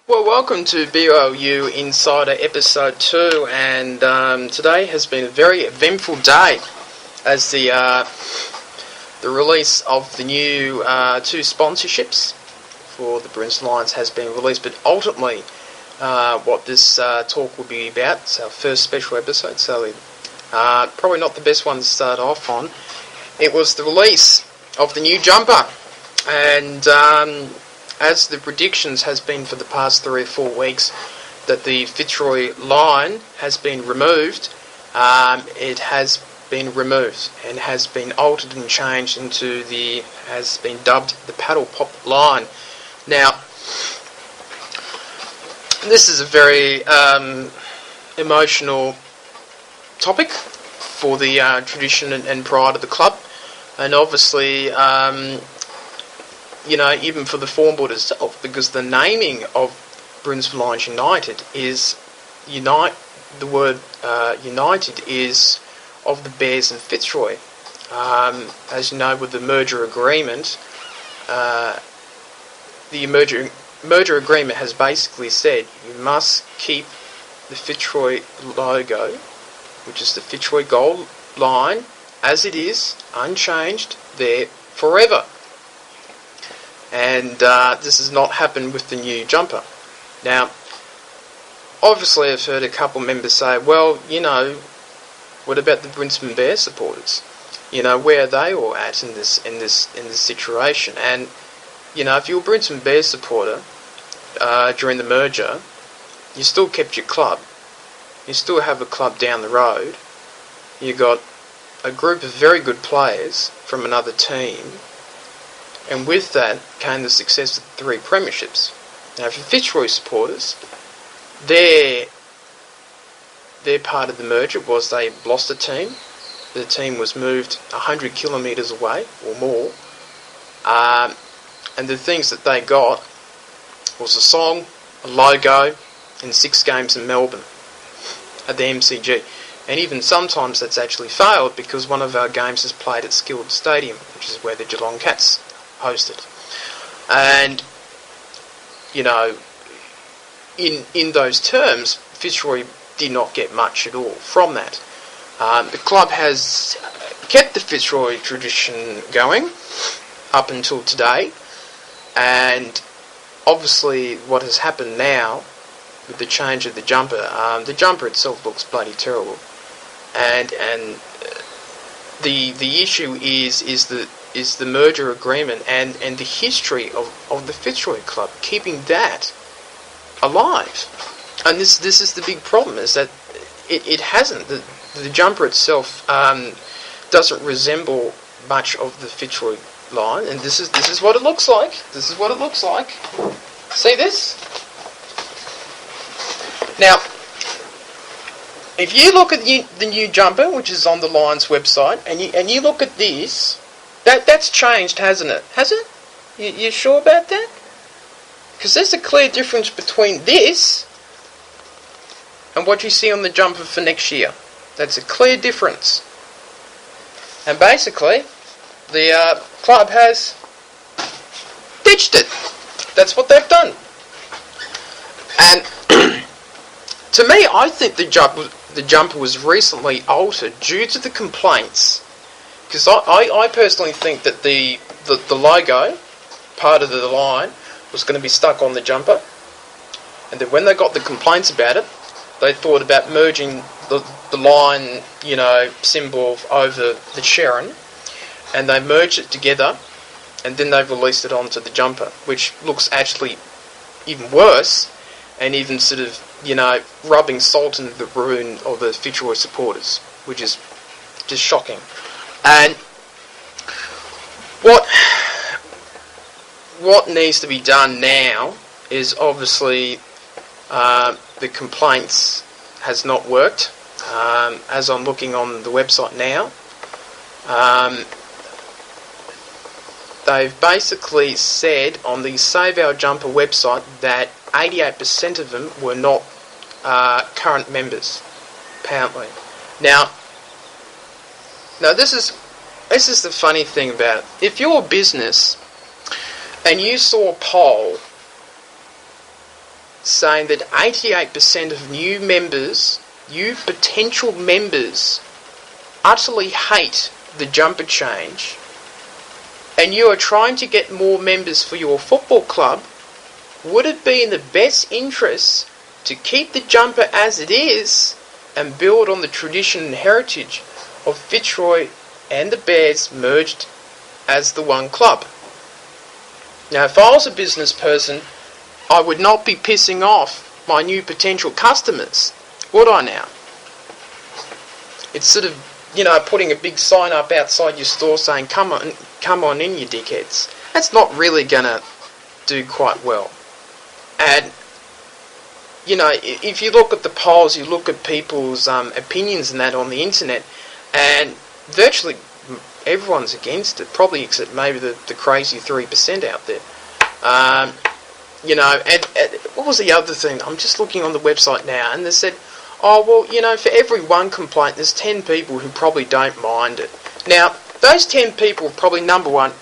Well, welcome to BLU Insider Episode 2, and today has been a very eventful day as the release of the new two sponsorships for the Brisbane Lions has been released. But ultimately, what this talk will be about, it's our first special episode, so probably not the best one to start off on. It was the release of the new jumper, and as the predictions has been for the past 3 or 4 weeks that the Fitzroy line has been removed, it has been removed and has been altered and changed into has been dubbed the paddle pop line. Now, this is a very emotional topic for the tradition and pride of the club, and obviously even for the form board itself, because the naming of Brisbane Lions United is the word United is of the Bears and Fitzroy. As you know, with the merger agreement, the merger agreement has basically said you must keep the Fitzroy logo, which is the Fitzroy gold line, as it is, unchanged, there forever. And this has not happened with the new jumper. Now, obviously I've heard a couple members say, well, what about the Brisbane Bears supporters? Where are they all at in this situation? And if you're a Brisbane Bears supporter during the merger, you still kept your club. You still have a club down the road. You got a group of very good players from another team. And with that came the success of 3 premierships. Now, for Fitzroy supporters, their part of the merger was they lost a team. The team was moved 100 kilometres away or more. And the things that they got was a song, a logo, and 6 games in Melbourne at the MCG. And even sometimes that's actually failed because one of our games is played at Skilled Stadium, which is where the Geelong Cats hosted. And in those terms, Fitzroy did not get much at all from that. The club has kept the Fitzroy tradition going up until today, and obviously what has happened now with the change of the jumper itself looks bloody terrible, and the issue is the merger agreement and the history of the Fitzroy club, keeping that alive. And this is the big problem, is that it hasn't. The jumper itself doesn't resemble much of the Fitzroy line, and this is what it looks like. This is what it looks like. See this? Now, if you look at the new jumper, which is on the Lions website, and you look at this, that's changed, hasn't it? Has it? You sure about that? Because there's a clear difference between this and what you see on the jumper for next year. That's a clear difference. And basically, the club has ditched it. That's what they've done. And to me, I think the jumper was recently altered due to the complaints. Because I personally think that the logo, part of the line, was going to be stuck on the jumper. And then when they got the complaints about it, they thought about merging the line, symbol over the Sharon. And they merged it together, and then they've released it onto the jumper, which looks actually even worse, and even sort of, rubbing salt into the wound of the Fitzroy supporters, which is just shocking. And what needs to be done now is obviously the complaints has not worked. As I'm looking on the website now, they've basically said on the Save Our Jumper website that 88% of them were not current members, apparently. Now this is the funny thing about it. If you're a business and you saw a poll saying that 88% of new potential members, utterly hate the jumper change, and you are trying to get more members for your football club, would it be in the best interest to keep the jumper as it is and build on the tradition and heritage of Fitzroy and the Bears merged as the one club? Now, if I was a business person, I would not be pissing off my new potential customers, would I now? It's sort of, putting a big sign up outside your store saying, come on in, you dickheads. That's not really going to do quite well. And, if you look at the polls, you look at people's opinions and that on the internet, and virtually everyone's against it, probably except maybe the crazy 3% out there. And what was the other thing? I'm just looking on the website now, and they said, oh, well, for every one complaint, there's 10 people who probably don't mind it. Now, those 10 people, probably number one,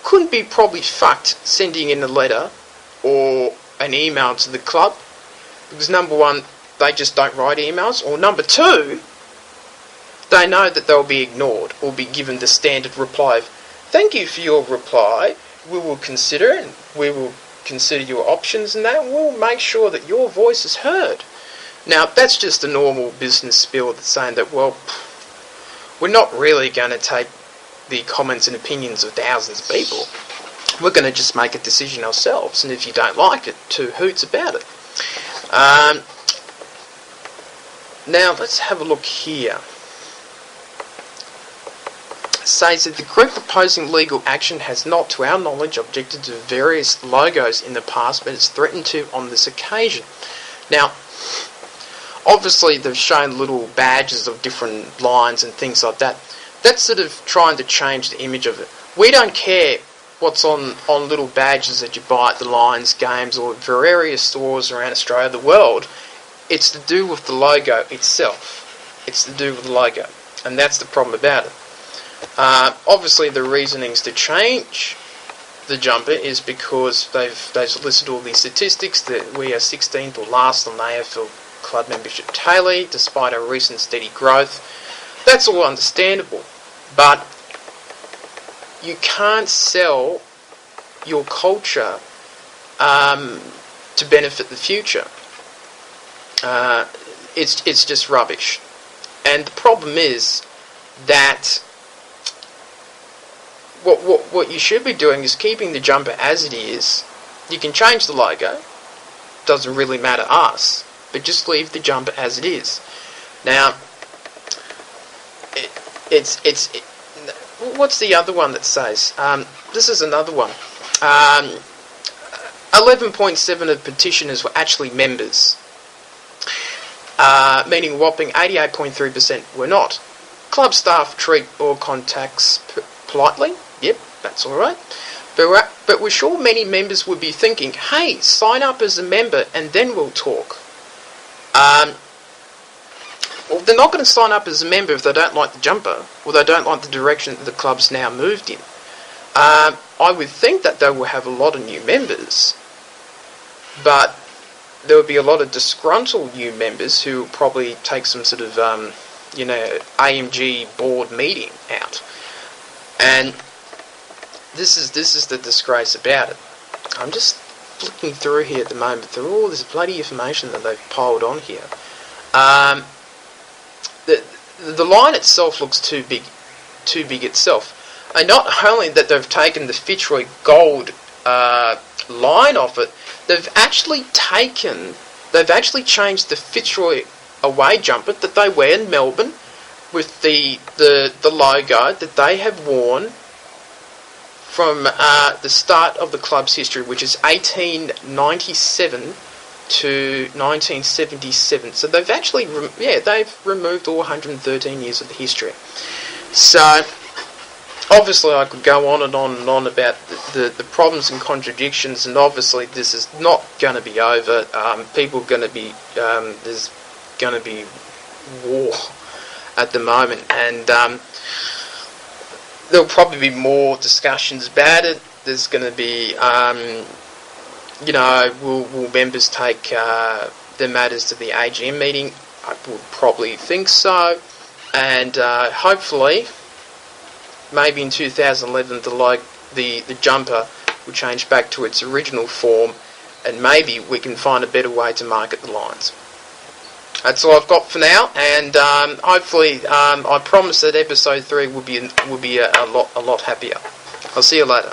couldn't be probably fucked sending in a letter or an email to the club, because number one, they just don't write emails, or number two, they know that they'll be ignored or be given the standard reply of, thank you for your reply, we will consider it, we will consider your options and that, and we'll make sure that your voice is heard. Now, that's just a normal business spiel that's saying that, well, we're not really going to take the comments and opinions of thousands of people. We're going to just make a decision ourselves, and if you don't like it, two hoots about it. Now, let's have a look here. It says that the group proposing legal action has not, to our knowledge, objected to various logos in the past, but it's threatened to on this occasion. Now, obviously they've shown little badges of different lines and things like that. That's sort of trying to change the image of it. We don't care what's on little badges that you buy at the Lions games or various stores around Australia, the world. It's to do with the logo itself. It's to do with the logo. And that's the problem about it. Obviously the reasonings to change the jumper is because they've listed all these statistics that we are 16th or last on the AFL club membership tally, despite our recent steady growth. That's all understandable, but you can't sell your culture to benefit the future. It's just rubbish. And the problem is that what you should be doing is keeping the jumper as it is. You can change the logo, doesn't really matter to us, but just leave the jumper as it is. Now, what's the other one that says? This is another one. 11.7% of petitioners were actually members, meaning a whopping 88.3% were not. Club staff treat all contacts politely. Yep, that's all right. But we're sure many members would be thinking, hey, sign up as a member and then we'll talk. Well, they're not going to sign up as a member if they don't like the jumper or they don't like the direction that the club's now moved in. I would think that they will have a lot of new members, but there would be a lot of disgruntled new members who will probably take some sort of, AMG board meeting out. And this is the disgrace about it. I'm just flicking through here at the moment through all this bloody information that they've piled on here. The line itself looks too big itself. And not only that they've taken the Fitzroy gold line off it, they've actually changed the Fitzroy away jumper that they wear in Melbourne with the logo that they have worn from the start of the club's history, which is 1897 to 1977. So they've actually, they've removed all 113 years of the history. So obviously I could go on and on and on about the problems and contradictions, and obviously this is not going to be over. People are going to be, there's going to be war at the moment, and there'll probably be more discussions about it. There's going to be will members take the matters to the AGM meeting? I would probably think so. And hopefully, maybe in 2011, the jumper will change back to its original form, and maybe we can find a better way to market the Lions. That's all I've got for now, and hopefully, I promise that episode 3 will be a lot happier. I'll see you later.